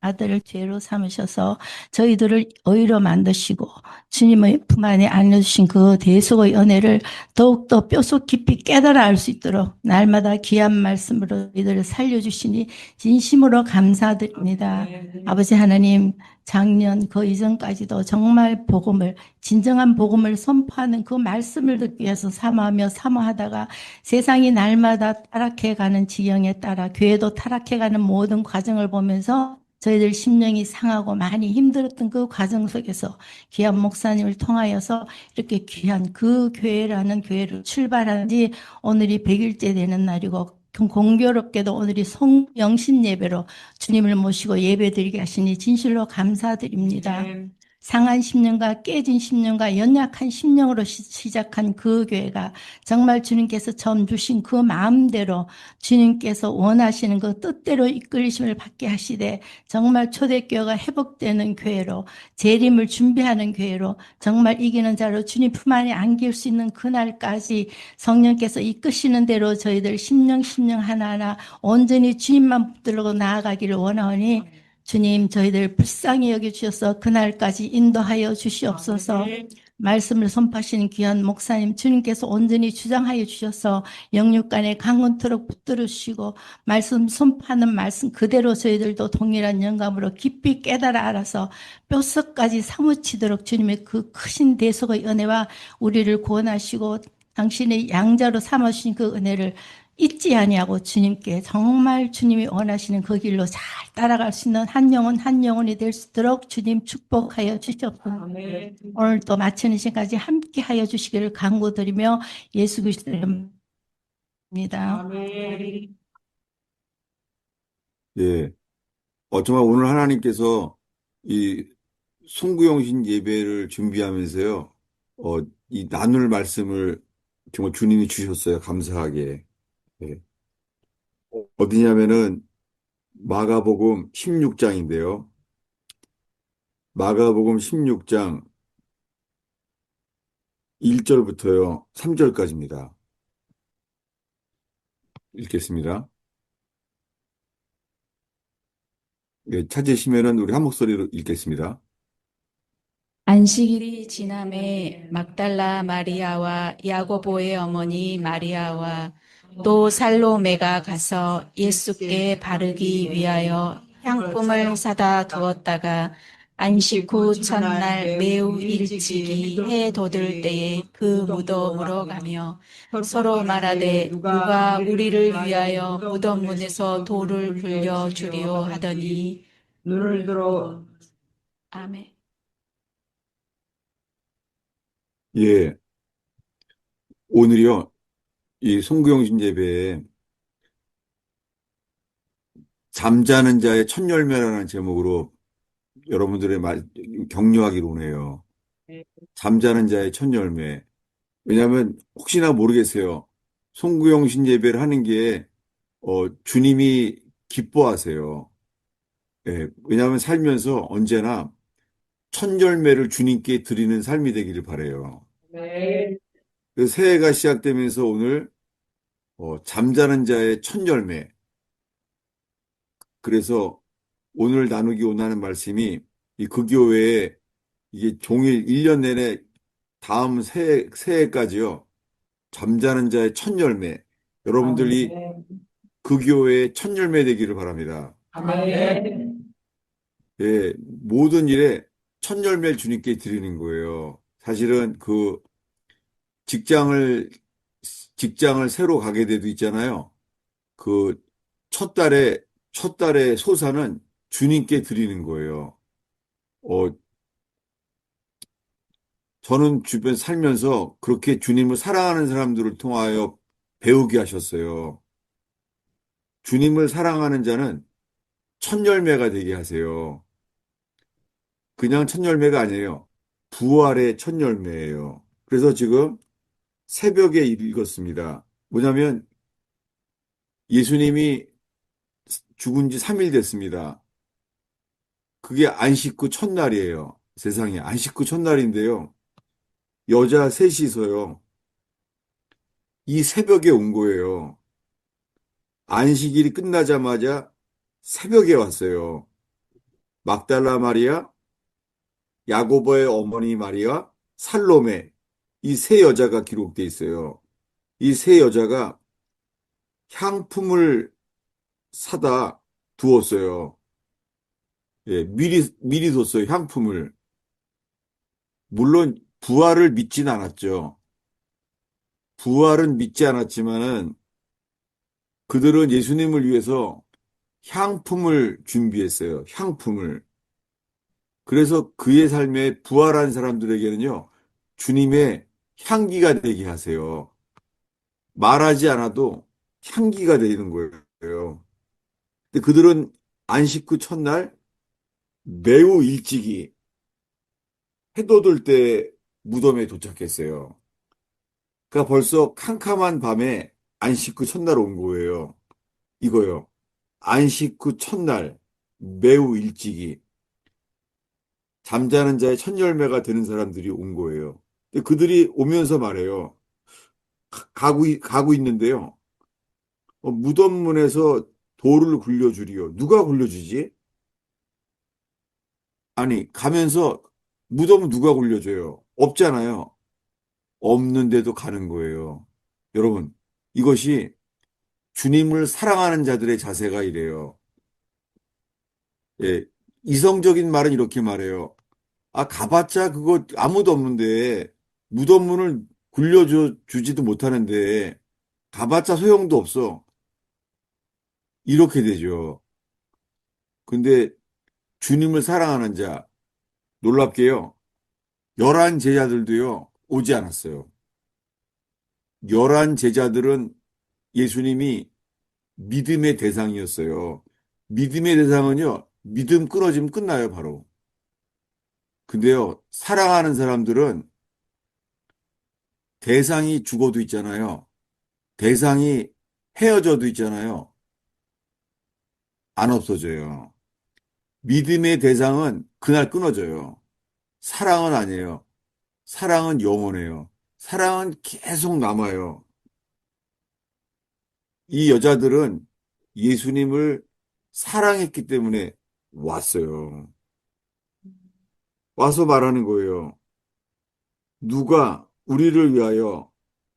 아들을 죄로 삼으셔서 저희들을 의로 만드시고 주님의 품 안에 안겨주신 그 대속의 은혜를 더욱더 뼈속 깊이 깨달아 알 수 있도록 날마다 귀한 말씀으로 저희들을 살려주시니 진심으로 감사드립니다. 아버지 하나님, 작년 그 이전까지도 정말 복음을, 진정한 복음을 선포하는 그 말씀을 듣기 위해서 사모하며 사모하다가 세상이 날마다 타락해가는 지경에 따라 교회도 타락해가는 모든 과정을 보면서 저희들 심령이 상하고 많이 힘들었던 그 과정 속에서 귀한 목사님을 통하여서 이렇게 귀한 그 교회라는 교회를 출발한 지 오늘이 100일째 되는 날이고 공교롭게도 오늘이 송영신 예배로 주님을 모시고 예배드리게 하시니 진실로 감사드립니다. 상한 심령과 깨진 심령과 연약한 심령으로 시작한 그 교회가 정말 주님께서 처음 주신 그 마음대로 주님께서 원하시는 그 뜻대로 이끌리심을 받게 하시되 정말 초대교회가 회복되는 교회로 재림을 준비하는 교회로 정말 이기는 자로 주님 품 안에 안길 수 있는 그날까지 성령께서 이끄시는 대로 저희들 심령 하나하나 온전히 주님만 붙들고 나아가기를 원하오니 주님 저희들 불쌍히 여겨주셔서 그날까지 인도하여 주시옵소서. 말씀을 선포하시는 귀한 목사님 주님께서 온전히 주장하여 주셔서 영육간에 강건토록 붙들어 주시고 말씀 선포하는 말씀 그대로 저희들도 동일한 영감으로 깊이 깨달아 알아서 뼛속까지 사무치도록 주님의 그 크신 대속의 은혜와 우리를 구원하시고 당신의 양자로 삼으신 그 은혜를 잊지 아니하고 주님께 정말 주님이 원하시는 그 길로 잘 따라갈 수 있는 한 영혼이 될 수 있도록 주님 축복하여 주시옵소서. 오늘 또 마치는 시간까지 함께 하여 주시기를 간구드리며 예수 그리스도의 이름입니다. 예. 정말 오늘 하나님께서 이 송구영신 예배를 준비하면서요, 이 나눌 말씀을 정말 주님이 주셨어요. 감사하게. 예. 어디냐면은 마가복음 16장인데요. 마가복음 16장 1절부터요, 3절까지입니다. 읽겠습니다. 예, 찾으시면은 우리 한 목소리로 읽겠습니다. 안식일이 지남에 막달라 마리아와 야고보의 어머니 마리아와 또 살로메가 가서 예수께 바르기 위하여 향품을 사다 두었다가 안식 후 첫날 매우 일찍이 해 돋을 때에 그 무덤으로 가며 서로 말하되 누가 우리를 위하여 무덤 문에서 돌을 굴려 주리오 하더니 눈을 들어 아멘. 예, 오늘이요, 이 송구영신 예배에 잠자는 자의 첫 열매라는 제목으로 여러분들의 격려하기로 오네요. 잠자는 자의 첫 열매. 왜냐하면 혹시나 모르겠어요. 송구영신 예배를 하는 게 주님이 기뻐하세요. 예, 왜냐하면 살면서 언제나 첫 열매를 주님께 드리는 삶이 되기를 바라요. 그 새해가 시작되면서 오늘 잠자는 자의 첫 열매. 그래서 오늘 나누기 원하는 말씀이 이 그 교회에 이게 종일 1년 내내 다음 새해까지요. 잠자는 자의 첫 열매. 여러분들이 그 교회의 첫 열매 되기를 바랍니다. 예, 모든 일에 첫 열매를 주님께 드리는 거예요. 사실은 그 직장을, 직장을 새로 가게 돼도 있잖아요. 그 첫 달의 소사는 주님께 드리는 거예요. 어, 저는 주변 살면서 그렇게 주님을 사랑하는 사람들을 통하여 배우게 하셨어요. 주님을 사랑하는 자는 첫 열매가 되게 하세요. 그냥 첫 열매가 아니에요. 부활의 첫 열매예요. 그래서 지금 새벽에 읽었습니다. 뭐냐면 예수님이 죽은 지 3일 됐습니다. 그게 안식 후 첫날이에요. 세상에 안식 후 첫날인데요. 여자 셋이서요. 이 새벽에 온 거예요. 안식일이 끝나자마자 새벽에 왔어요. 막달라 마리아, 야고보의 어머니 마리아, 살로메, 이 세 여자가 기록돼 있어요. 이 세 여자가 향품을 사다 두었어요. 예, 미리 뒀어요, 향품을. 물론 부활을 믿진 않았죠. 부활은 믿지 않았지만은 그들은 예수님을 위해서 향품을 준비했어요. 향품을. 그래서 그의 삶에 부활한 사람들에게는요, 주님의 향기가 되게 하세요. 말하지 않아도 향기가 되는 거예요. 근데 그들은 안식 후 첫날 매우 일찍이 해 돋을 때 무덤에 도착했어요. 그러니까 벌써 캄캄한 밤에 안식 후 첫날 온 거예요. 이거요. 안식 후 첫날 매우 일찍이 잠자는 자의 첫 열매가 되는 사람들이 온 거예요. 근데 그들이 오면서 말해요. 가고 있는데요. 무덤 문에서 돌을 굴려주리요. 누가 굴려주지? 아니, 가면서 무덤은 누가 굴려줘요? 없잖아요. 없는데도 가는 거예요. 여러분, 이것이 주님을 사랑하는 자들의 자세가 이래요. 예, 이성적인 말은 이렇게 말해요. 아, 가봤자 그거 아무도 없는데 무덤 문을 주지도 못하는데 가봤자 소용도 없어. 이렇게 되죠. 근데 주님을 사랑하는 자, 놀랍게요. 11 제자들도요, 오지 않았어요. 11 제자들은 예수님이 믿음의 대상이었어요. 믿음의 대상은요, 믿음 끊어지면 끝나요, 바로. 근데요, 사랑하는 사람들은 대상이 죽어도 있잖아요. 대상이 헤어져도 있잖아요. 안 없어져요. 믿음의 대상은 그날 끊어져요. 사랑은 아니에요. 사랑은 영원해요. 사랑은 계속 남아요. 이 여자들은 예수님을 사랑했기 때문에 왔어요. 와서 말하는 거예요. 누가 우리를 위하여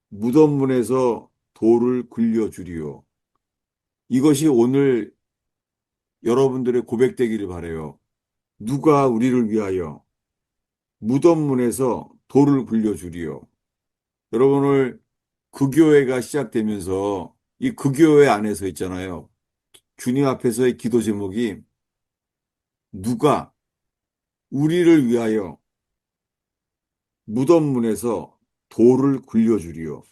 무덤 문에서 돌을 굴려주리요. 이것이 오늘 여러분들의 고백되기를 바라요. 누가 우리를 위하여 무덤 문에서 돌을 굴려주리요. 여러분을 그 교회가 시작되면서 이 그 교회 안에서 있잖아요. 주님 앞에서의 기도 제목이 누가 우리를 위하여 무덤 문에서 돌을 굴려주리요.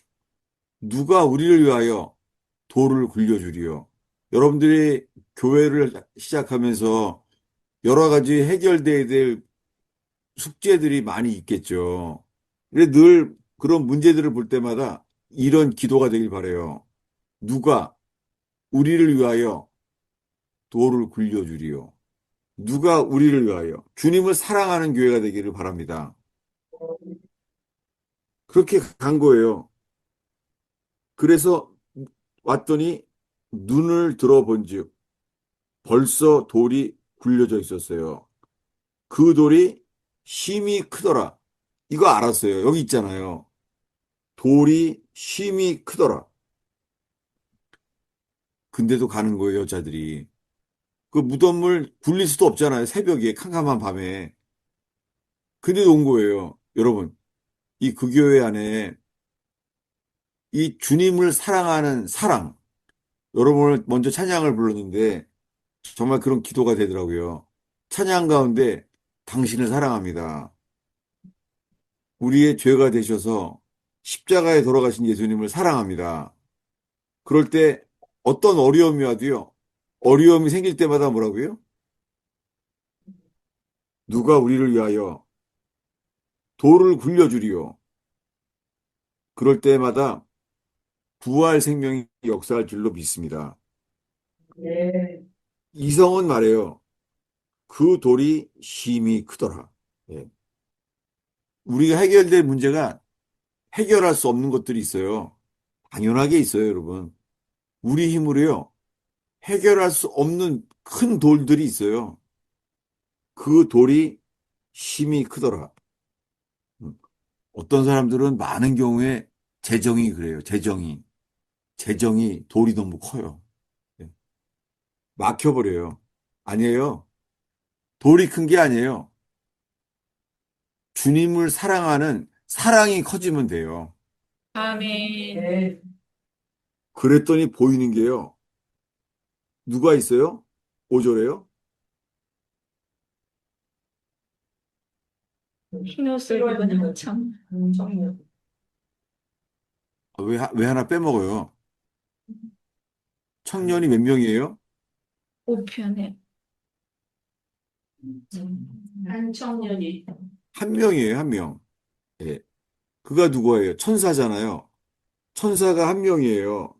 누가 우리를 위하여 돌을 굴려주리요. 여러분들이 교회를 시작하면서 여러 가지 해결돼야 될 숙제들이 많이 있겠죠. 근데 늘 그런 문제들을 볼 때마다 이런 기도가 되길 바라요. 누가 우리를 위하여 돌을 굴려주리요. 누가 우리를 위하여 주님을 사랑하는 교회가 되기를 바랍니다. 그렇게 간 거예요. 그래서 왔더니 눈을 들어본즉 벌써 돌이 굴려져 있었어요. 그 돌이 힘이 크더라. 이거 알았어요. 여기 있잖아요. 돌이 힘이 크더라. 근데도 가는 거예요, 여자들이. 그 무덤을 굴릴 수도 없잖아요. 새벽에, 캄캄한 밤에. 근데도 온 거예요. 여러분, 이 그 교회 안에 이 주님을 사랑하는 사랑. 여러분을 먼저 찬양을 불렀는데 정말 그런 기도가 되더라고요. 찬양 가운데 당신을 사랑합니다. 우리의 죄가 되셔서 십자가에 돌아가신 예수님을 사랑합니다. 그럴 때 어떤 어려움이 와도요. 어려움이 생길 때마다 뭐라고요? 누가 우리를 위하여 돌을 굴려주리요. 그럴 때마다 부활 생명이 역사할 줄로 믿습니다. 이성은 말해요. 그 돌이 힘이 크더라. 예. 우리가 해결될 문제가 해결할 수 없는 것들이 있어요. 당연하게 있어요, 여러분. 우리 힘으로요. 해결할 수 없는 큰 돌들이 있어요. 그 돌이 힘이 크더라. 음. 어떤 사람들은 많은 경우에 재정이 그래요. 재정이 돌이 너무 커요. 예. 막혀버려요. 아니에요. 돌이 큰 게 아니에요. 주님을 사랑하는 사랑이 커지면 돼요. 아멘. 그랬더니 보이는 게요. 누가 있어요? 5절에요? 흰옷을 입은 한청. 왜 하나 빼먹어요? 청년이 몇 명이에요? 우편에 한 청년이. 한 명이에요, 한 명. 예. 그가 누구예요? 천사잖아요. 천사가 한 명이에요.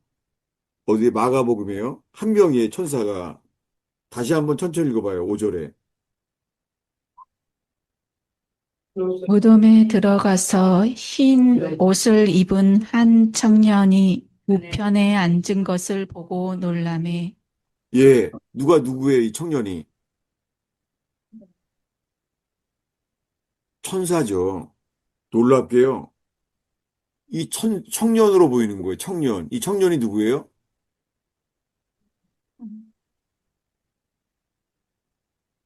어디 마가복음이에요? 한 명이에요, 천사가. 다시 한번 천천히 읽어봐요, 5절에. 무덤에 들어가서 흰 옷을 입은 한 청년이 우편에 앉은 것을 보고 놀라매. 예, 누가 누구예요, 이 청년이? 천사죠. 놀랍게요. 청년으로 보이는 거예요, 청년. 이 청년이 누구예요?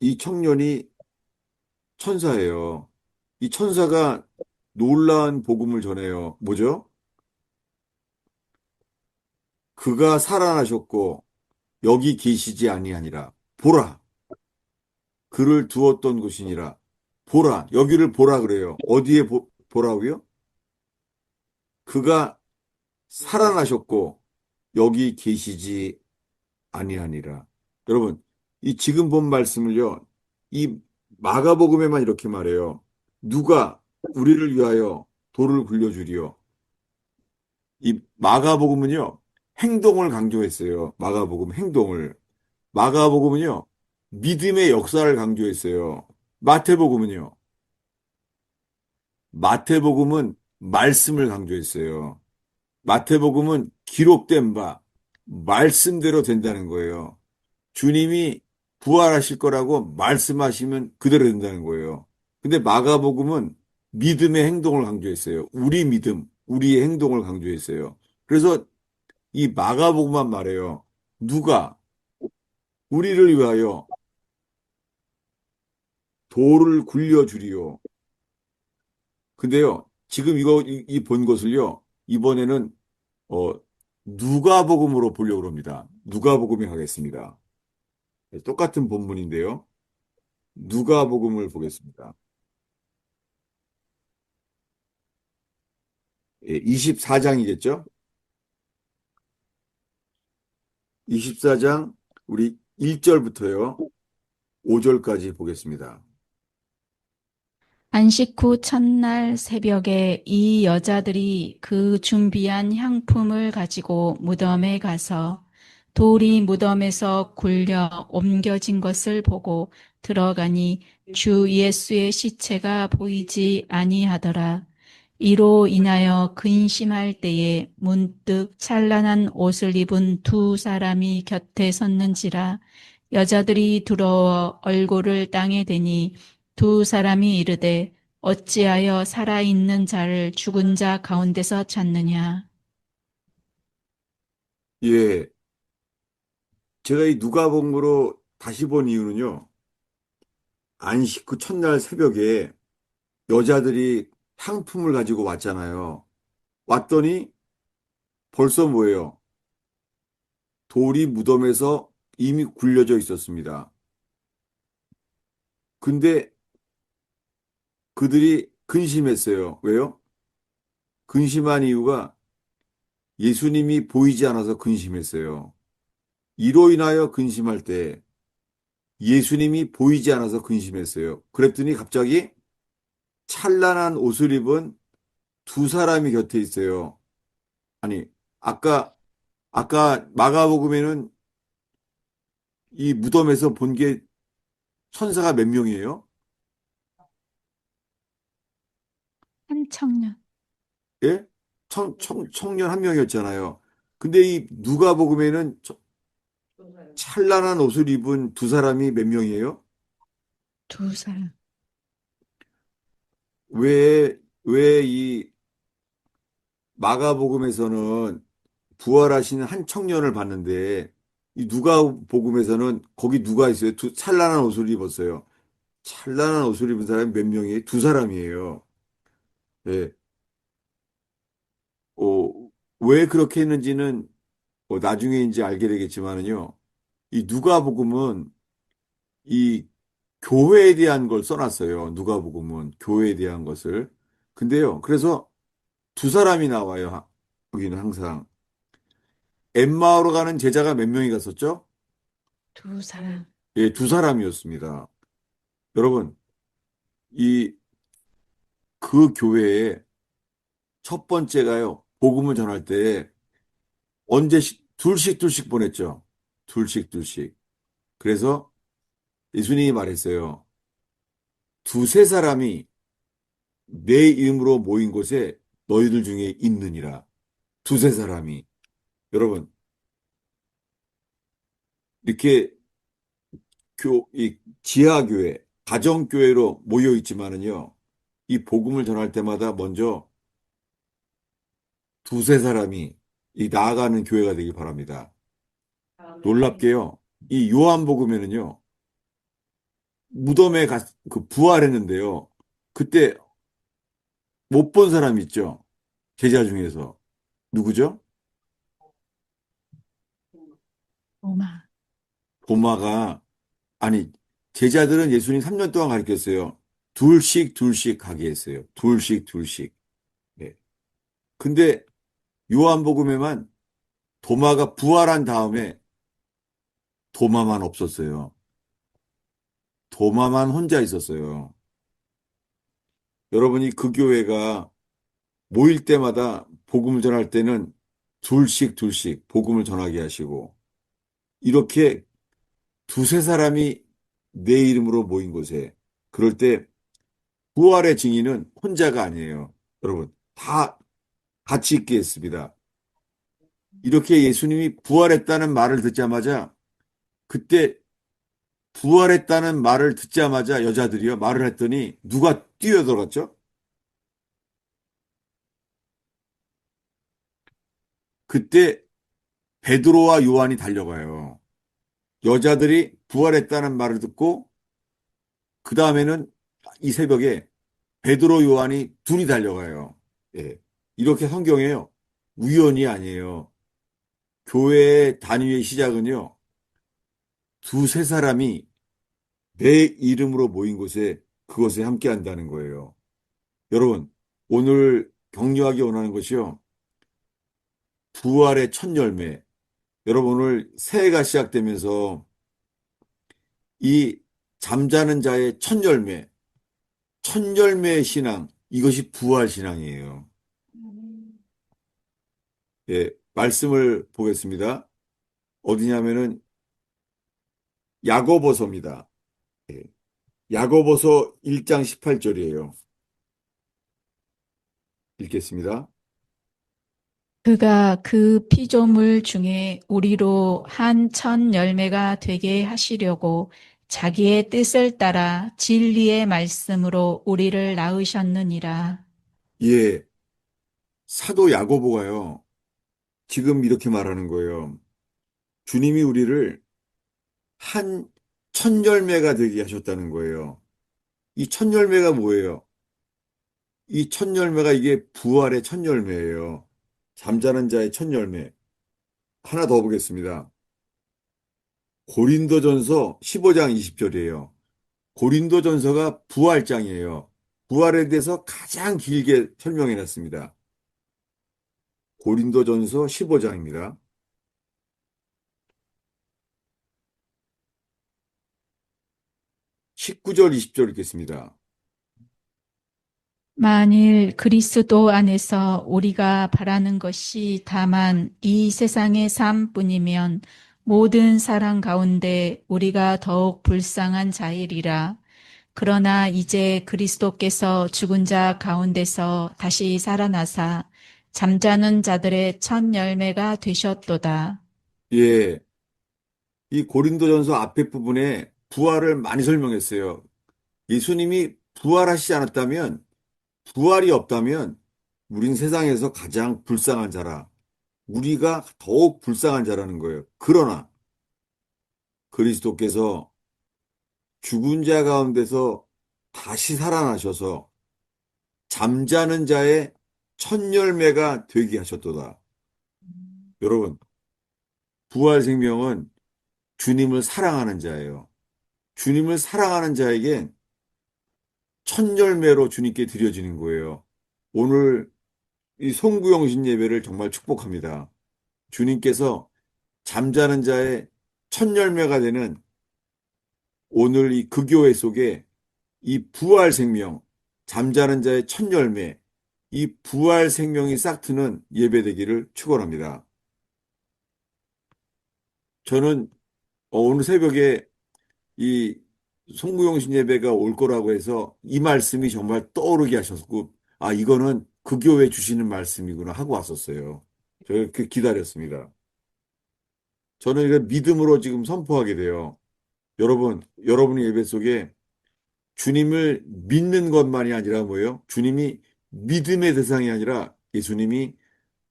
이 청년이 천사예요. 이 천사가 놀라운 복음을 전해요. 뭐죠? 그가 살아나셨고 여기 계시지 아니하니라. 보라, 그를 두었던 곳이니라. 보라, 여기를 보라 그래요. 어디에 보라고요? 그가 살아나셨고 여기 계시지 아니하니라. 여러분, 이 지금 본 말씀을요. 이 마가복음에만 이렇게 말해요. 누가 우리를 위하여 돌을 굴려주리요. 이 마가복음은요. 행동을 강조했어요. 마가복음 행동을. 마가복음은요. 믿음의 역사를 강조했어요. 마태복음은요. 마태복음은 말씀을 강조했어요. 마태복음은 기록된 바 말씀대로 된다는 거예요. 주님이 부활하실 거라고 말씀하시면 그대로 된다는 거예요. 근데 마가복음은 믿음의 행동을 강조했어요. 우리 믿음, 우리의 행동을 강조했어요. 그래서 이 마가복음만 말해요. 누가 우리를 위하여 돌을 굴려주리요. 근데요, 지금 이 본 것을요, 이번에는, 어, 누가복음으로 보려고 합니다. 누가복음에 가겠습니다. 네, 똑같은 본문인데요. 누가복음을 보겠습니다. 24장이겠죠? 24장, 우리 1절부터요, 5절까지 보겠습니다. 안식 후 첫날 새벽에 이 여자들이 그 준비한 향품을 가지고 무덤에 가서 돌이 무덤에서 굴려 옮겨진 것을 보고 들어가니 주 예수의 시체가 보이지 아니하더라. 이로 인하여 근심할 때에 문득 찬란한 옷을 입은 두 사람이 곁에 섰는지라. 여자들이 두려워 얼굴을 땅에 대니 두 사람이 이르되 어찌하여 살아있는 자를 죽은 자 가운데서 찾느냐. 예, 제가 이 누가복음으로 다시 본 이유는요, 안식 후 첫날 새벽에 여자들이 향품을 가지고 왔잖아요. 왔더니 벌써 뭐예요? 돌이 무덤에서 이미 굴려져 있었습니다. 근데 그들이 근심했어요. 왜요? 근심한 이유가 예수님이 보이지 않아서 근심했어요. 이로 인하여 근심할 때 예수님이 보이지 않아서 근심했어요. 그랬더니 갑자기 찬란한 옷을 입은 두 사람이 곁에 있어요. 아니, 아까, 아까 마가복음에는 이 무덤에서 본 게 천사가 몇 명이에요? 한 청년. 예? 청년 한 명이었잖아요. 근데 이 누가복음에는 찬란한 옷을 입은 두 사람이 몇 명이에요? 두 사람. 왜 이 마가복음에서는 부활하신 한 청년을 봤는데, 이 누가복음에서는 거기 누가 있어요? 찬란한 옷을 입었어요. 찬란한 옷을 입은 사람이 몇 명이에요? 두 사람이에요. 예. 왜 그렇게 했는지는 나중에 이제 알게 되겠지만은요. 이 누가복음은 이 교회에 대한 걸 써놨어요. 누가복음은 교회에 대한 것을. 근데요. 그래서 두 사람이 나와요. 여기는 항상. 엠마오로 가는 제자가 몇 명이 갔었죠? 두 사람. 예, 두 사람이었습니다. 여러분, 이 그 교회에 첫 번째가요. 복음을 전할 때 둘씩 보냈죠. 둘씩. 그래서 예수님이 말했어요. 두세 사람이 내 이름으로 모인 곳에 너희들 중에 있느니라. 두세 사람이. 여러분, 이렇게 이 지하교회, 가정교회로 모여 있지만은요, 이 복음을 전할 때마다 먼저 두세 사람이 이 나아가는 교회가 되길 바랍니다. 놀랍게요, 이 요한복음에는요, 무덤에 부활했는데요, 그때 못 본 사람 있죠? 제자 중에서. 누구죠? 오마. 도마가, 아니, 제자들은 예수님 3년 동안 가르쳤어요. 둘씩 가게 했어요. 둘씩. 네. 근데 요한복음에만 도마가 부활한 다음에 도마만 없었어요. 도마만 혼자 있었어요. 여러분이 그 교회가 모일 때마다 복음을 전할 때는 둘씩 복음을 전하게 하시고 이렇게 두세 사람이 내 이름으로 모인 곳에 그럴 때 부활의 증인은 혼자가 아니에요. 여러분 다 같이 있게 했습니다. 이렇게 예수님이 부활했다는 말을 듣자마자 그때 부활했다는 말을 듣자마자 여자들이요 말을 했더니 누가 뛰어들었죠? 그때 베드로와 요한이 달려가요. 여자들이 부활했다는 말을 듣고 그 다음에는 이 새벽에 베드로 요한이 둘이 달려가요. 예. 이렇게 성경에요. 우연이 아니에요. 교회의 단위의 시작은요. 두세 사람이 내 이름으로 모인 곳에 그것에 함께 한다는 거예요. 여러분, 오늘 격려하기 원하는 것이요. 부활의 첫 열매. 여러분, 오늘 새해가 시작되면서 이 잠자는 자의 첫 열매의 신앙, 이것이 부활 신앙이에요. 예, 말씀을 보겠습니다. 어디냐면은 야고보서입니다. 예, 야고보서 1장 18절이에요. 읽겠습니다. 그가 그 피조물 중에 우리로 한 천 열매가 되게 하시려고 자기의 뜻을 따라 진리의 말씀으로 우리를 낳으셨느니라. 예, 사도 야고보가요. 지금 이렇게 말하는 거예요. 주님이 우리를 한 천 열매가 되게 하셨다는 거예요. 이 천 열매가 뭐예요? 이 첫 열매가 이게 부활의 첫 열매예요. 잠자는 자의 첫 열매. 하나 더 보겠습니다. 고린도전서 15장 20절이에요. 고린도전서가 부활장이에요. 부활에 대해서 가장 길게 설명해 놨습니다. 고린도전서 15장입니다. 19절 20절 읽겠습니다. 만일 그리스도 안에서 우리가 바라는 것이 다만 이 세상의 삶뿐이면 모든 사람 가운데 우리가 더욱 불쌍한 자이리라. 그러나 이제 그리스도께서 죽은 자 가운데서 다시 살아나사 잠자는 자들의 첫 열매가 되셨도다. 예, 이 고린도전서 앞에 부분에 부활을 많이 설명했어요. 예수님이 부활하시지 않았다면, 부활이 없다면, 우린 세상에서 가장 불쌍한 자라. 우리가 더욱 불쌍한 자라는 거예요. 그러나 그리스도께서 죽은 자 가운데서 다시 살아나셔서 잠자는 자의 첫 열매가 되게 하셨도다. 여러분, 부활 생명은 주님을 사랑하는 자예요. 주님을 사랑하는 자에겐 첫 열매로 주님께 드려지는 거예요. 오늘 이 송구영신 예배를 정말 축복합니다. 주님께서 잠자는 자의 첫 열매가 되는 오늘 이 그 교회 속에 이 부활 생명, 잠자는 자의 첫 열매, 이 부활 생명이 싹트는 예배되기를 축원합니다. 저는 오늘 새벽에 이 송구영신 예배가 올 거라고 해서 이 말씀이 정말 떠오르게 하셨고, 아, 이거는 그 교회 주시는 말씀이구나 하고 왔었어요. 저 이렇게 기다렸습니다. 저는 이거 믿음으로 지금 선포하게 돼요. 여러분의 예배 속에 주님을 믿는 것만이 아니라 뭐예요? 주님이 믿음의 대상이 아니라 예수님이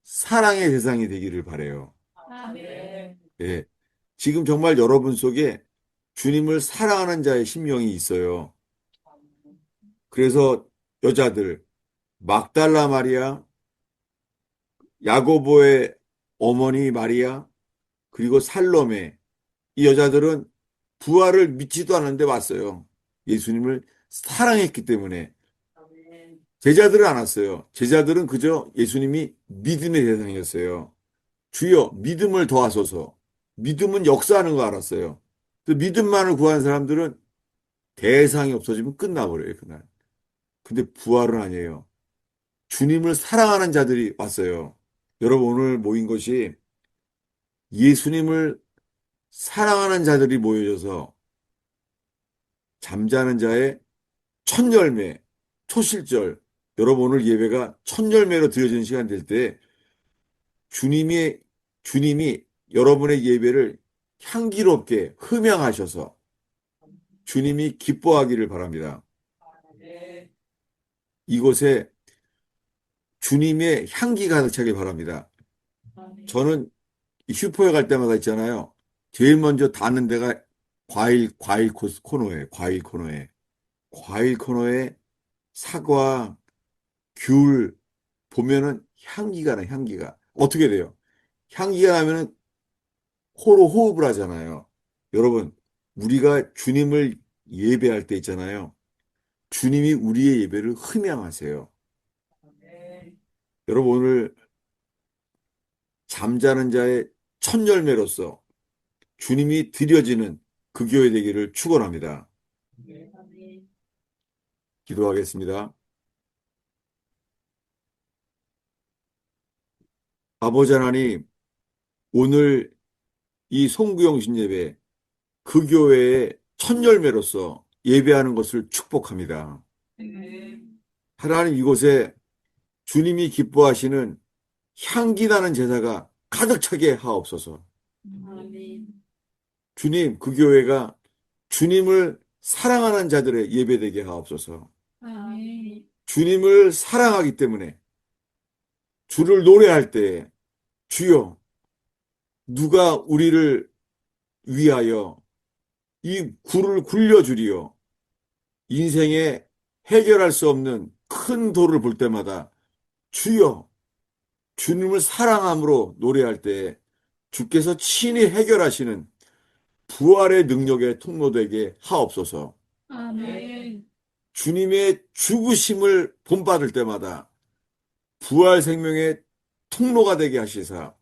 사랑의 대상이 되기를 바래요. 아멘. 예. 지금 정말 여러분 속에 주님을 사랑하는 자의 심령이 있어요. 그래서 여자들, 막달라 마리아, 야고보의 어머니 마리아, 그리고 살로메, 이 여자들은 부활을 믿지도 않았는데 왔어요. 예수님을 사랑했기 때문에. 제자들은 안 왔어요. 제자들은 그저 예수님이 믿음의 대상이었어요. 주여, 믿음을 더하소서. 믿음은 역사하는 거 알았어요. 그 믿음만을 구하는 사람들은 대상이 없어지면 끝나버려요, 그날. 근데 부활은 아니에요. 주님을 사랑하는 자들이 왔어요. 여러분, 오늘 모인 것이 예수님을 사랑하는 자들이 모여져서 잠자는 자의 첫 열매, 초실절. 여러분, 오늘 예배가 첫 열매로 드려지는 시간 될 때 주님이 여러분의 예배를 향기롭게 흠양하셔서 주님이 기뻐하기를 바랍니다. 이곳에 주님의 향기 가득 차길 바랍니다. 저는 슈퍼에 갈 때마다 있잖아요. 제일 먼저 닿는 데가 과일 코너에, 과일 코너에. 과일 코너에 사과, 귤 보면은 향기가 나, 향기가. 어떻게 돼요? 향기가 나면은 코로 호흡을 하잖아요. 여러분, 우리가 주님을 예배할 때 있잖아요. 주님이 우리의 예배를 흠양하세요. 여러분, 오늘 잠자는 자의 첫 열매로서 주님이 드려지는 그 교회 되기를 축원합니다. 기도하겠습니다. 아버지 하나님, 오늘 이 송구영신 예배, 그 교회의 첫 열매로서 예배하는 것을 축복합니다. 하나님, 이곳에 주님이 기뻐하시는 향기 나는 제사가 가득 차게 하옵소서. 주님, 그 교회가 주님을 사랑하는 자들의 예배되게 하옵소서. 주님을 사랑하기 때문에 주를 노래할 때 주여, 누가 우리를 위하여 이 굴을 굴려주리요. 인생에 해결할 수 없는 큰 돌을 볼 때마다 주여, 주님을 사랑함으로 노래할 때 주께서 친히 해결하시는 부활의 능력의 통로되게 하옵소서. 아멘. 주님의 죽으심을 본받을 때마다 부활 생명의 통로가 되게 하시사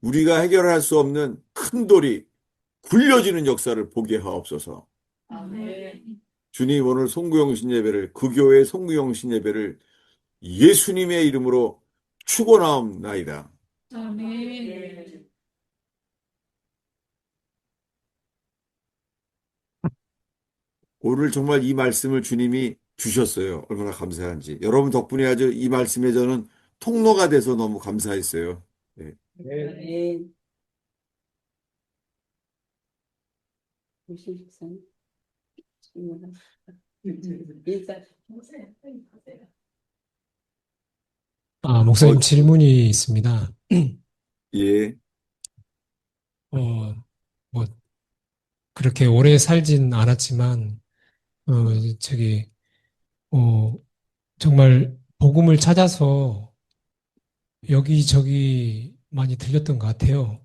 우리가 해결할 수 없는 큰 돌이 굴려지는 역사를 보게 하옵소서. 아멘. 주님, 오늘 송구영신 예배를, 그 교회의 송구영신 예배를 예수님의 이름으로 축원하옵나이다. 아멘. 오늘 정말 이 말씀을 주님이 주셨어요. 얼마나 감사한지. 여러분 덕분에 아주 이 말씀에 저는 통로가 돼서 너무 감사했어요. 네. 네. 무슨 식사는? 어, 목사님 질문이 있습니다. 예, 어, 뭐, 그렇게 오래 살진 않았지만, 어, 저기, 어, 정말 복음을 찾아서 여기저기 많이 들렸던 것 같아요.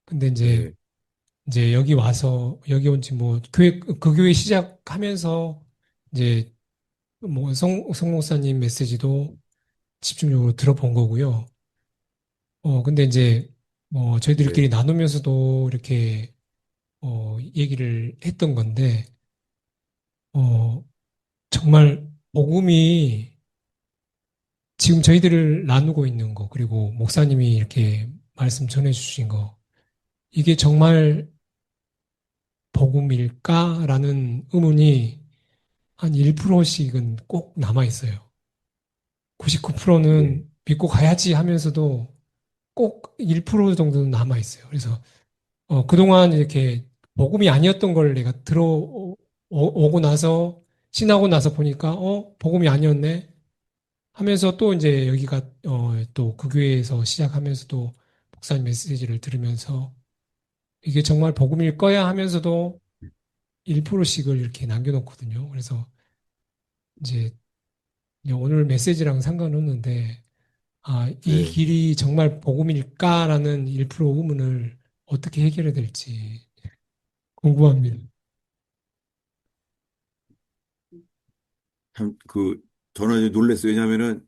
근데 네, 이제 여기 와서, 여기 온 지 뭐, 그 교회 시작하면서, 이제 뭐, 성목사님 메시지도 집중적으로 들어본 거고요. 근데 이제, 네, 저희들끼리 나누면서도 이렇게, 얘기를 했던 건데, 어, 정말 복음이 지금 저희들을 나누고 있는 거, 그리고 목사님이 이렇게 말씀 전해주신 거, 이게 정말 복음일까라는 의문이 한 1%씩은 꼭 남아 있어요. 네, 99%는 믿고 가야지 하면서도 꼭 1% 정도는 남아 있어요. 그래서 그동안 이렇게 복음이 아니었던 걸 내가 오고 나서 신하고 나서 보니까 복음이 아니었네 하면서 또 이제 여기가 또 그 교회에서 시작하면서도 목사님 메시지를 들으면서 이게 정말 복음일 거야 하면서도 1%씩을 이렇게 남겨놓거든요. 그래서 이제 오늘 메시지랑 상관없는데 이 네. 길이 정말 복음일까라는 1% 의문을 어떻게 해결해야 될지 궁금합니다. 참, 저는 이제 놀랐어요. 왜냐면은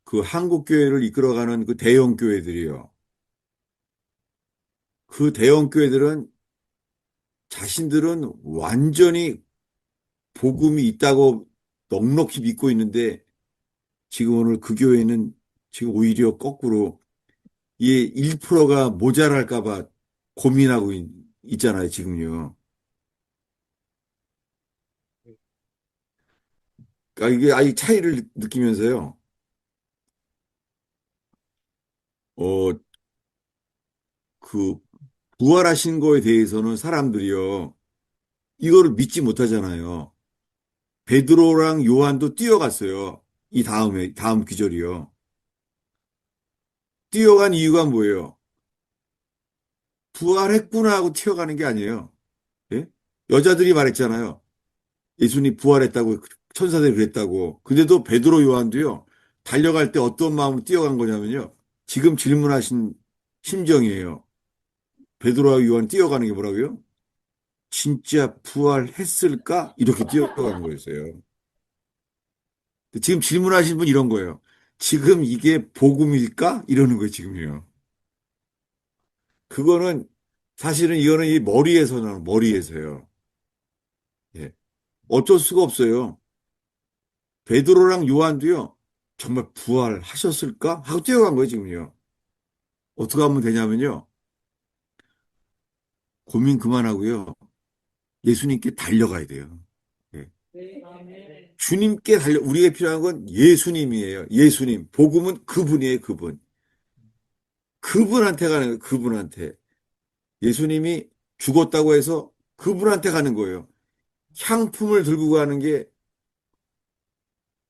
그 한국 교회를 이끌어가는 그 대형 교회들이요. 그 대형 교회들은 자신들은 완전히 복음이 있다고 넉넉히 믿고 있는데 지금 오늘 그 교회는 지금 오히려 거꾸로 이 1%가 모자랄까 봐 고민하고 있잖아요, 지금요. 그러니까 이게 아이 차이를 느끼면서요. 어, 그 부활하신 거에 대해서는 사람들이요. 이거를 믿지 못하잖아요. 베드로랑 요한도 뛰어갔어요. 이 다음 귀절이요. 뛰어간 이유가 뭐예요? 부활했구나 하고 튀어가는 게 아니에요. 예? 여자들이 말했잖아요. 예수님 부활했다고, 천사들이 그랬다고. 근데도 베드로 요한도요, 달려갈 때 어떤 마음으로 뛰어간 거냐면요. 지금 질문하신 심정이에요. 베드로와 요한 뛰어가는 게 뭐라고요? 진짜 부활했을까? 이렇게 뛰어가는 거였어요. 지금 질문하신 분 이런 거예요. 지금 이게 복음일까? 이러는 거예요, 지금요. 그거는 사실은 이거는 이 머리에서 나는 머리에서요. 예. 어쩔 수가 없어요. 베드로랑 요한도요. 정말 부활하셨을까? 하고 뛰어간 거예요, 지금요. 어떻게 하면 되냐면요. 고민 그만하고요. 예수님께 달려가야 돼요. 예. 주님께 우리가 필요한 건 예수님이에요. 예수님. 복음은 그분이에요, 그분. 그분한테 가는 거예요, 그분한테. 예수님이 죽었다고 해서 그분한테 가는 거예요. 향품을 들고 가는 게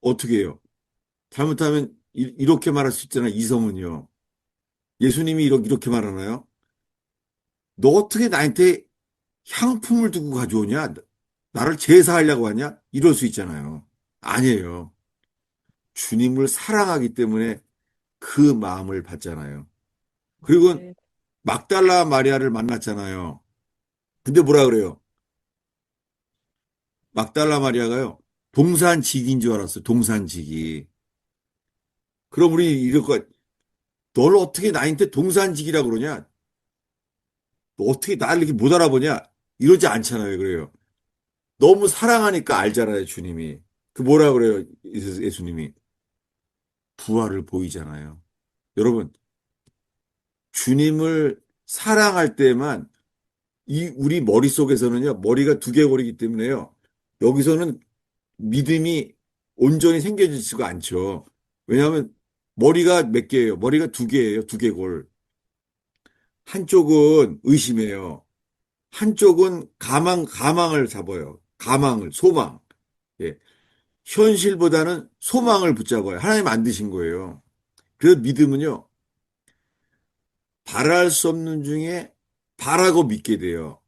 어떻게 해요? 잘못하면 이렇게 말할 수 있잖아요. 이성은요. 예수님이 이렇게 말하나요? 너 어떻게 나한테 향품을 두고 가져오냐? 나를 제사하려고 하냐? 이럴 수 있잖아요. 아니에요. 주님을 사랑하기 때문에 그 마음을 받잖아요. 그리고 막달라 마리아를 만났잖아요. 근데 뭐라 그래요? 막달라 마리아가요. 동산직인 줄 알았어요. 동산직이. 그럼 우리 이럴 거, 널 어떻게 나한테 동산직이라 그러냐? 너 어떻게 나를 이렇게 못 알아보냐? 이러지 않잖아요. 그래요. 너무 사랑하니까 알잖아요. 주님이. 그 뭐라 그래요? 예수님이. 부활을 보이잖아요. 여러분, 주님을 사랑할 때만 우리 머릿속에서는요, 머리가 두개골이기 때문에요. 여기서는 믿음이 온전히 생겨지지가 않죠. 왜냐하면 머리가 몇 개예요? 머리가 두 개예요. 두개골. 한쪽은 의심해요. 한쪽은 가망을 잡아요. 가망을, 소망. 예. 현실보다는 소망을 붙잡아요. 하나님 만드신 거예요. 그래서 믿음은요, 바랄 수 없는 중에 바라고 믿게 돼요.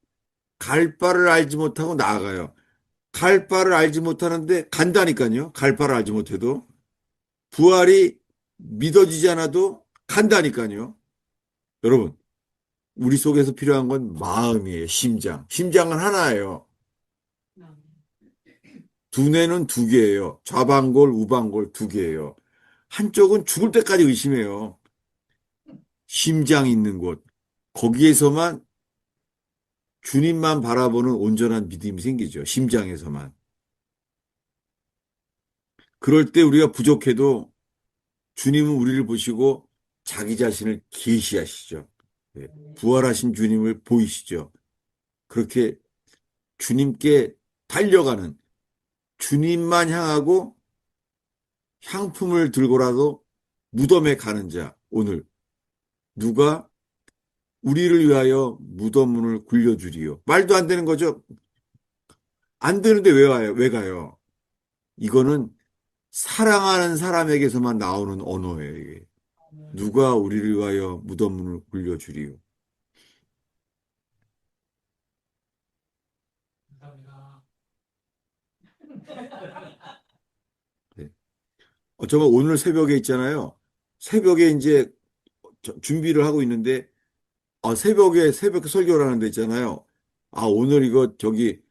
갈 바를 알지 못하고 나아가요. 갈 바를 알지 못하는데 간다니까요. 갈 바를 알지 못해도. 부활이 믿어지지 않아도 간다니까요. 여러분, 우리 속에서 필요한 건 마음이에요. 심장. 심장은 하나예요. 두뇌는 두 개예요. 좌방골, 우방골 두 개예요. 한쪽은 죽을 때까지 의심해요. 심장이 있는 곳. 거기에서만 주님만 바라보는 온전한 믿음이 생기죠. 심장에서만. 그럴 때 우리가 부족해도 주님은 우리를 보시고 자기 자신을 계시하시죠. 예, 부활하신 주님을 보이시죠. 그렇게 주님께 달려가는 주님만 향하고 향품을 들고라도 무덤에 가는 자. 오늘 누가 우리를 위하여 무덤 문을 굴려주리요. 말도 안 되는 거죠. 안 되는데 왜 와요? 왜 가요? 이거는 사랑하는 사람에게서만 나오는 언어예요, 이게. 누가 우리를 위하여 무덤 문을 굴려주리요. 감사합니다. 네. 정말 오늘 새벽에 있잖아요. 새벽에 이제 준비를 하고 있는데, 새벽에 새벽 설교를 하는 데 있잖아요. 오늘 이거 저기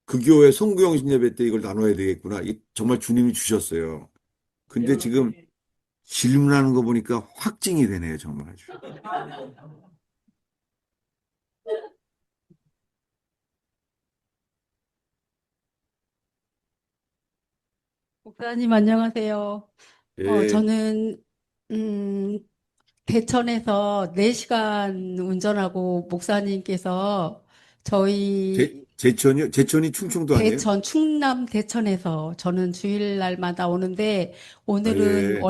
그 교회 송구영신 예배 때 이걸 나눠야 되겠구나. 정말 주님이 주셨어요. 근데 지금 질문하는 거 보니까 확증이 되네요, 정말 아주. 목사님, 안녕하세요. 예, 저는, 음, 대천에서 4시간 운전하고 목사님께서 저희 제천이요? 제천이 충청도 아니에요? 충남 대천에서 저는 주일날마다 오는데 오늘은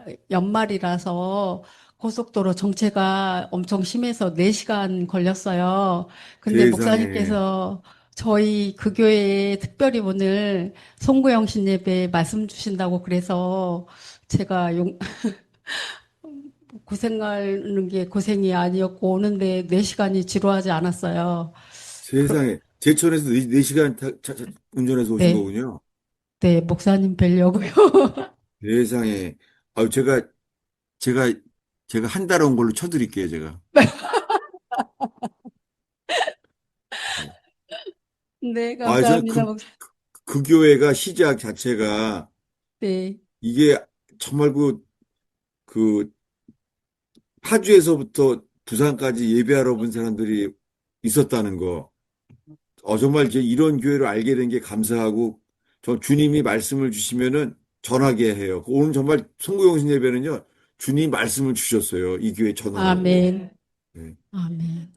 예. 연말이라서 고속도로 정체가 엄청 심해서 4시간 걸렸어요. 근데 세상에. 목사님께서 저희 그 교회에 특별히 오늘 송구영신 예배 말씀 주신다고 그래서 제가 고생하는 게 고생이 아니었고 오는데 4시간이 지루하지 않았어요. 그, 세상에. 제천에서 4시간 운전해서 오신 네, 거군요. 네, 목사님 뵈려고요. 세상에. 아유, 제가, 제가 한 달 온 걸로 쳐드릴게요, 제가. 네. 네, 저는 감사합니다, 목사님. 그 교회가 시작 자체가 네. 이게 정말 그 파주에서부터 부산까지 예배하러 온 사람들이 있었다는 거. 정말 이제 이런 교회를 알게 된 게 감사하고, 저 주님이 말씀을 주시면은 전하게 해요. 오늘 정말 송구영신 예배는요, 주님 말씀을 주셨어요. 이 교회 전하라고. 아멘. 네. 아멘.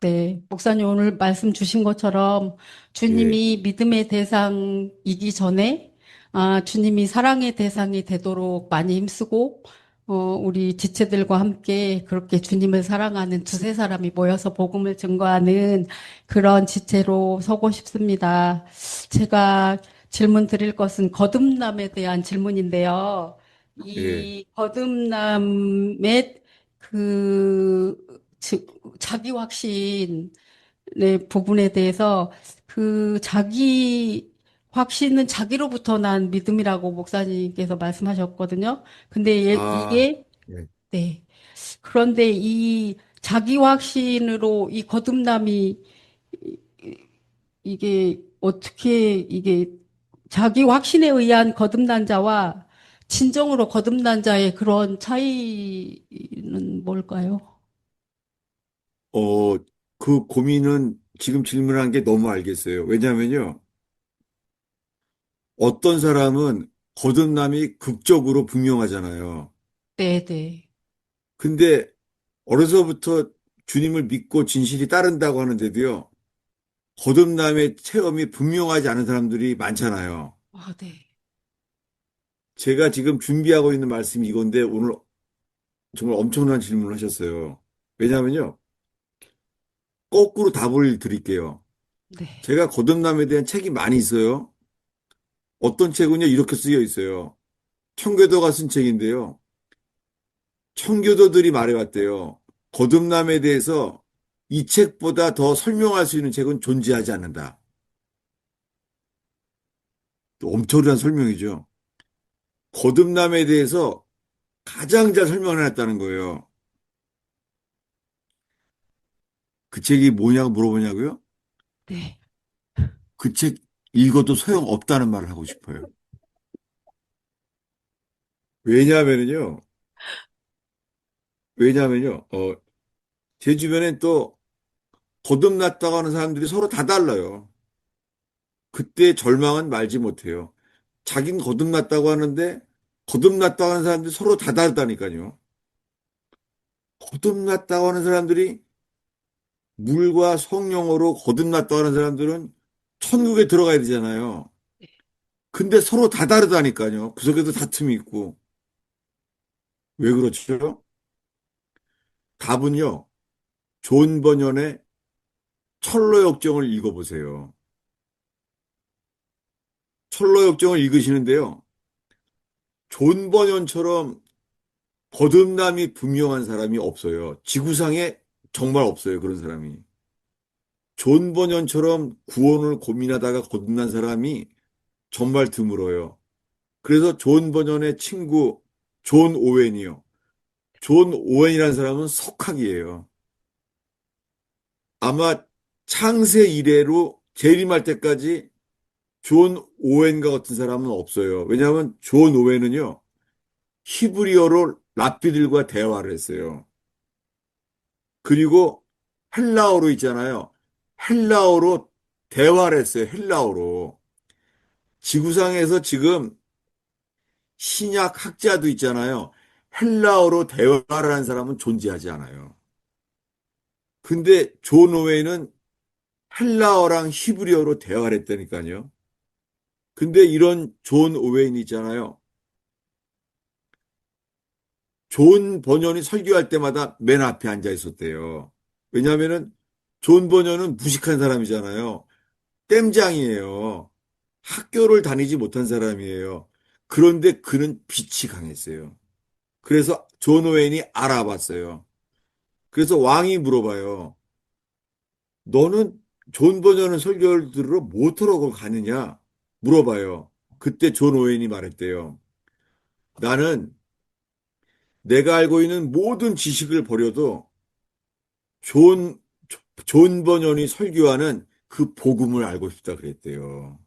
네, 목사님 오늘 말씀 주신 것처럼 예. 주님이 믿음의 대상이기 전에 주님이 사랑의 대상이 되도록 많이 힘쓰고 우리 지체들과 함께 그렇게 주님을 사랑하는 두세 사람이 모여서 복음을 증거하는 그런 지체로 서고 싶습니다. 제가 질문 드릴 것은 거듭남에 대한 질문인데요. 예. 이 거듭남의 그 자기 확신의 부분에 대해서 그 자기 확신은 자기로부터 난 믿음이라고 목사님께서 말씀하셨거든요. 근데 아, 이게 예. 네. 그런데 이 자기 확신으로 이 거듭남이 이게 어떻게 이게 자기 확신에 의한 거듭난 자와 진정으로 거듭난 자의 그런 차이는 뭘까요? 어, 그 고민은 지금 질문한 게 너무 알겠어요. 왜냐면요, 어떤 사람은 거듭남이 극적으로 분명하잖아요. 네, 네. 근데 어려서부터 주님을 믿고 진실이 따른다고 하는데도요, 거듭남의 체험이 분명하지 않은 사람들이 많잖아요. 네. 제가 지금 준비하고 있는 말씀이 이건데 오늘 정말 엄청난 질문을 하셨어요. 왜냐하면요, 거꾸로 답을 드릴게요. 네. 제가 거듭남에 대한 책이 많이 있어요. 어떤 책은요, 이렇게 쓰여 있어요. 청교도가 쓴 책인데요. 청교도들이 말해왔대요. 거듭남에 대해서 이 책보다 더 설명할 수 있는 책은 존재하지 않는다. 또 엄청난 설명이죠. 거듭남에 대해서 가장 잘 설명을 해놨다는 거예요. 그 책이 뭐냐고 물어보냐고요? 네. 그 책 읽어도 소용없다는 말을 하고 싶어요. 왜냐하면요, 제 주변엔 또 거듭났다고 하는 사람들이 서로 다 달라요. 그때 절망은 말지 못해요. 자긴 거듭났다고 하는데, 거듭났다고 하는 사람들이 서로 다 다르다니까요. 거듭났다고 하는 사람들이 물과 성령으로 거듭났다고 하는 사람들은 천국에 들어가야 되잖아요. 근데 서로 다 다르다니까요. 그 속에도 다툼이 있고. 왜 그렇죠? 답은요, 존 버년의 철로 역정을 읽어보세요. 철로 역정을 읽으시는데요. 존 버년처럼 거듭남이 분명한 사람이 없어요. 지구상에 정말 없어요. 그런 사람이. 존 버년처럼 구원을 고민하다가 거듭난 사람이 정말 드물어요. 그래서 존 버년의 친구 존 오웬이요. 존 오웬이라는 사람은 석학이에요. 아마 창세 이래로 재림할 때까지 존 오웬과 같은 사람은 없어요. 왜냐하면 존 오웬은요, 히브리어로 랍비들과 대화를 했어요. 그리고 헬라어로 있잖아요. 헬라어로 대화를 했어요. 헬라어로. 지구상에서 지금 신약 학자도 있잖아요. 헬라어로 대화를 한 사람은 존재하지 않아요. 근데 존 오웬은 헬라어랑 히브리어로 대화를 했다니까요. 근데 이런 존 오웬 있잖아요. 존 버년이 설교할 때마다 맨 앞에 앉아 있었대요. 왜냐하면은 존 버년은 무식한 사람이잖아요. 땜장이에요. 학교를 다니지 못한 사람이에요. 그런데 그는 빛이 강했어요. 그래서 존 오웬이 알아봤어요. 그래서 왕이 물어봐요. 너는 존 버년의 설교를 들으러 모터록을 가느냐? 물어봐요. 그때 존 오웬이 말했대요. 나는 내가 알고 있는 모든 지식을 버려도 존, 존 버년이 설교하는 그 복음을 알고 싶다 그랬대요.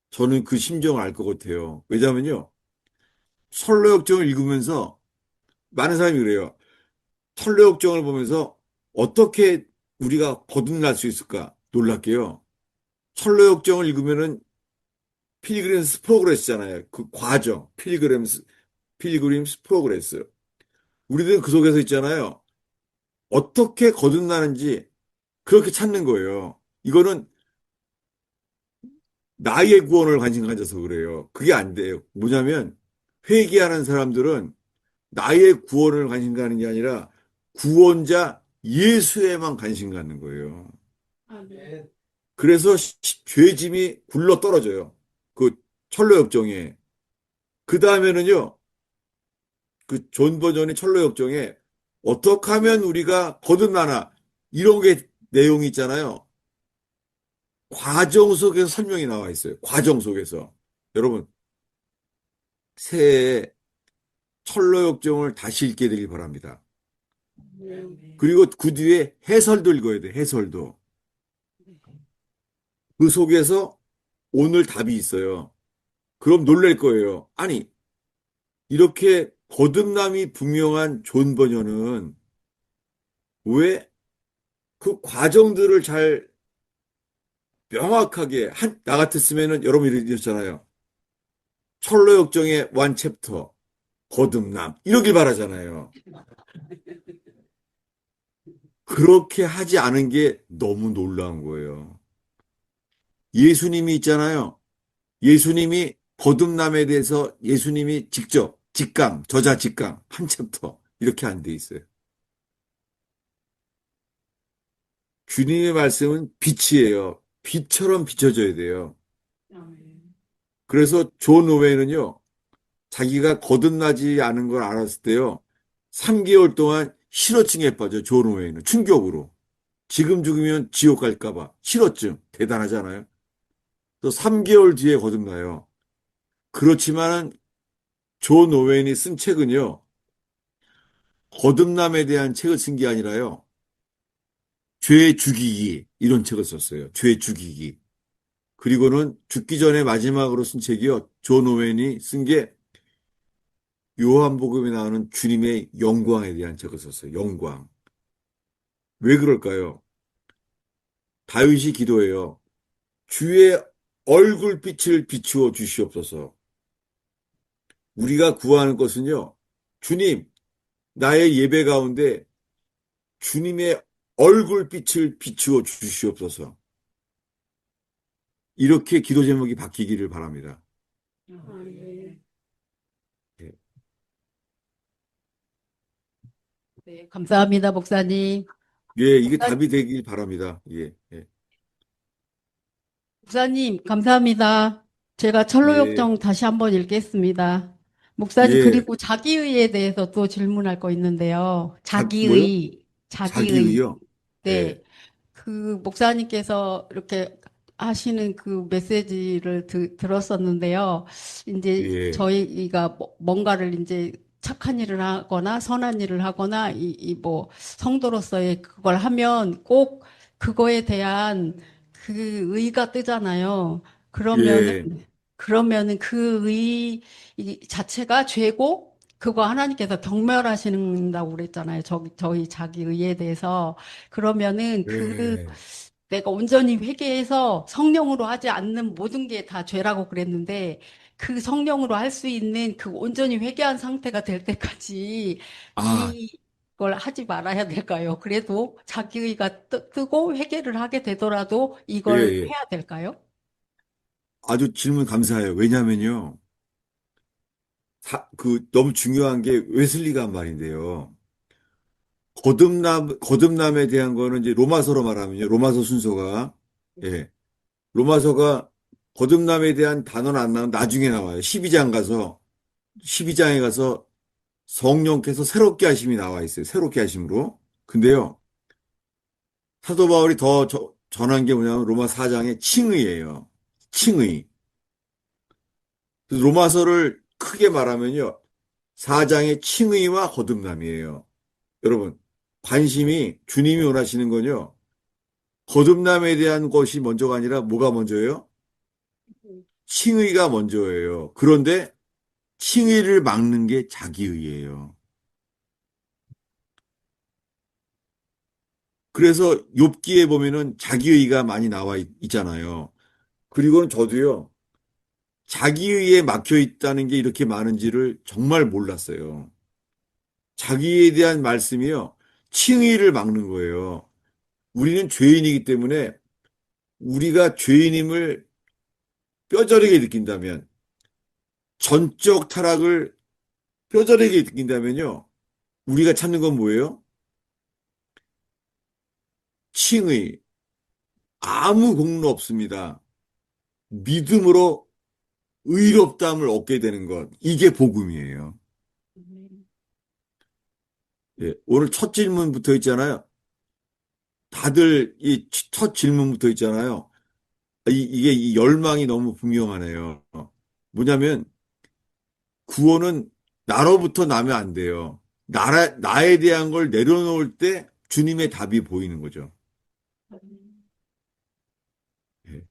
저는 그 심정을 알 것 같아요. 왜냐면요. 설로역정을 읽으면서 많은 사람이 그래요. 설로역정을 보면서 어떻게 우리가 거듭날 수 있을까 놀랍게요. 설로역정을 읽으면은 필그림스 프로그레스잖아요. 그 과정, 필그림스 프로그레스. 우리들은 그 속에서 있잖아요. 어떻게 거듭나는지 그렇게 찾는 거예요. 이거는 나의 구원을 관심 가져서 그래요. 그게 안 돼요. 뭐냐면 회개하는 사람들은 나의 구원을 관심 가는 게 아니라 구원자 예수에만 관심 갖는 거예요. 아멘. 그래서 죄짐이 굴러 떨어져요. 그 철로역정에. 그 다음에는요. 그 존 버전의 철로역정에 어떻게 하면 우리가 거듭나나 이런 게 내용이 있잖아요. 과정 속에서 설명이 나와 있어요. 과정 속에서. 여러분, 새해에 철로역정을 다시 읽게 되길 바랍니다. 그리고 그 뒤에 해설도 읽어야 돼, 해설도. 그 속에서 오늘 답이 있어요. 그럼 놀랄 거예요. 아니, 이렇게 거듭남이 분명한 존 버녀는 왜 그 과정들을 잘 명확하게 나 같았으면은 여러분 이러잖아요. 철로역정의 원 챕터, 거듭남, 이러길 바라잖아요. 그렇게 하지 않은 게 너무 놀라운 거예요. 예수님이 있잖아요. 예수님이 거듭남에 대해서 예수님이 직접 직강, 저자 직강, 한 챕터 이렇게 안 돼 있어요. 주님의 말씀은 빛이에요. 빛처럼 비춰져야 돼요. 그래서 존 오웨이는요, 자기가 거듭나지 않은 걸 알았을 때요, 3개월 동안 실어증에 빠져, 존 오웨이는. 충격으로. 지금 죽으면 지옥 갈까봐. 실어증. 대단하잖아요. 또 3개월 뒤에 거듭나요. 그렇지만은 존 오웨인이 쓴 책은요, 거듭남에 대한 책을 쓴 게 아니라요, 죄 죽이기, 이런 책을 썼어요. 죄 죽이기. 그리고는 죽기 전에 마지막으로 쓴 책이요, 존 오웬이 쓴 게 요한복음에 나오는 주님의 영광에 대한 책을 썼어요. 영광. 왜 그럴까요? 다윗이 기도해요. 주의 얼굴빛을 비추어 주시옵소서. 우리가 구하는 것은요, 주님, 나의 예배 가운데 주님의 얼굴빛을 비추어 주시옵소서. 이렇게 기도 제목이 바뀌기를 바랍니다. 예. 네, 감사합니다, 목사님. 예, 이게 답이 되길 바랍니다. 예, 예, 목사님, 감사합니다. 제가 예, 철로역정 다시 한번 읽겠습니다. 목사님, 예. 그리고 자기의에 대해서 또 질문할 거 있는데요. 뭐요? 자기의. 자기의요? 예, 네. 그 목사님께서 이렇게 하시는 그 메시지를 들었었는데요. 이제 예, 저희가 뭔가를 이제 착한 일을 하거나 선한 일을 하거나 이 뭐 성도로서의 그걸 하면 꼭 그거에 대한 그 의가 뜨잖아요. 예, 그러면은 그 의 자체가 죄고 그거 하나님께서 경멸하시는다고 그랬잖아요. 저희 자기 의에 대해서. 그러면은 예. 내가 온전히 회개해서 성령으로 하지 않는 모든 게 다 죄라고 그랬는데 그 성령으로 할 수 있는 그 온전히 회개한 상태가 될 때까지 아, 이걸 하지 말아야 될까요? 그래도 자기의가 뜨고 회개를 하게 되더라도 예, 이걸 예. 해야 될까요? 아주 질문 감사해요. 왜냐면요. 너무 중요한 게 웨슬리가 한 말인데요. 거듭남에 대한 거는 이제 로마서로 말하면요. 로마서 순서가, 예. 로마서가 거듭남에 대한 단어는 안 나오면 나중에 나와요. 12장에 가서 성령께서 새롭게 하심이 나와 있어요. 새롭게 하심으로. 근데요, 사도 바울이 더 전한 게 뭐냐면 로마 4장의 칭의예요. 칭의. 그래서 로마서를 크게 말하면요. 4장의 칭의와 거듭남이에요. 여러분, 관심이 주님이 원하시는 건요. 거듭남에 대한 것이 먼저가 아니라 뭐가 먼저예요? 칭의가 먼저예요. 그런데 칭의를 막는 게 자기의예요. 그래서 욥기에 보면은 자기의가 많이 나와 있잖아요. 그리고는 저도요. 자기의에 막혀 있다는 게 이렇게 많은지를 정말 몰랐어요. 자기에 대한 말씀이요. 칭의를 막는 거예요. 우리는 죄인이기 때문에 우리가 죄인임을 뼈저리게 느낀다면, 전적 타락을 뼈저리게 느낀다면요. 우리가 찾는 건 뭐예요? 칭의. 아무 공로 없습니다. 믿음으로 의롭다함을 얻게 되는 것. 이게 복음이에요. 예, 오늘 첫 질문부터 있잖아요. 다들 이 첫 질문부터 있잖아요. 이게 이 열망이 너무 분명하네요. 뭐냐면 구원은 나로부터 나면 안 돼요. 나에 대한 걸 내려놓을 때 주님의 답이 보이는 거죠. 예.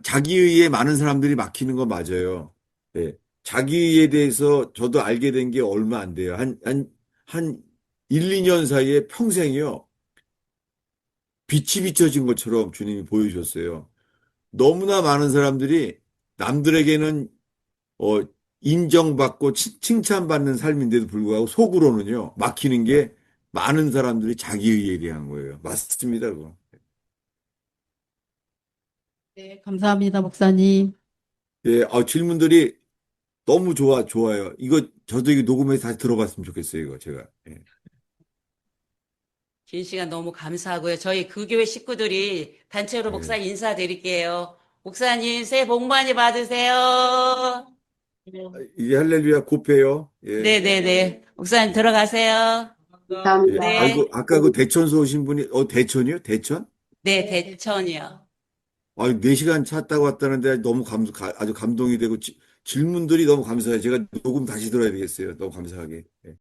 자기의에 많은 사람들이 막히는 건 맞아요. 예. 자기의에 대해서 저도 알게 된 게 얼마 안 돼요. 한 1, 2년 사이에 평생이요. 빛이 비춰진 것처럼 주님이 보여주셨어요. 너무나 많은 사람들이 남들에게는 어, 인정받고 칭찬받는 삶인데도 불구하고 속으로는요, 막히는 게 많은 사람들이 자기의에 대한 거예요. 맞습니다, 그거. 네, 감사합니다, 목사님. 예, 질문들이 너무 좋아요. 저도 이거 녹음해서 다시 들어봤으면 좋겠어요, 이거 제가. 예. 긴 시간 너무 감사하고요. 저희 그 교회 식구들이 단체로 예. 목사 인사드릴게요. 목사님 새해 복 많이 받으세요. 이게 할렐루야 고페요. 예. 네네네. 목사님 들어가세요. 예. 네. 아이고, 아까 그 대천서 오신 분이, 대천이요? 대천? 네, 대천이요. 아유, 4시간 차 타고 왔다는데 아주 감동이 되고 질문들이 너무 감사해요. 제가 녹음 다시 들어야 되겠어요. 너무 감사하게.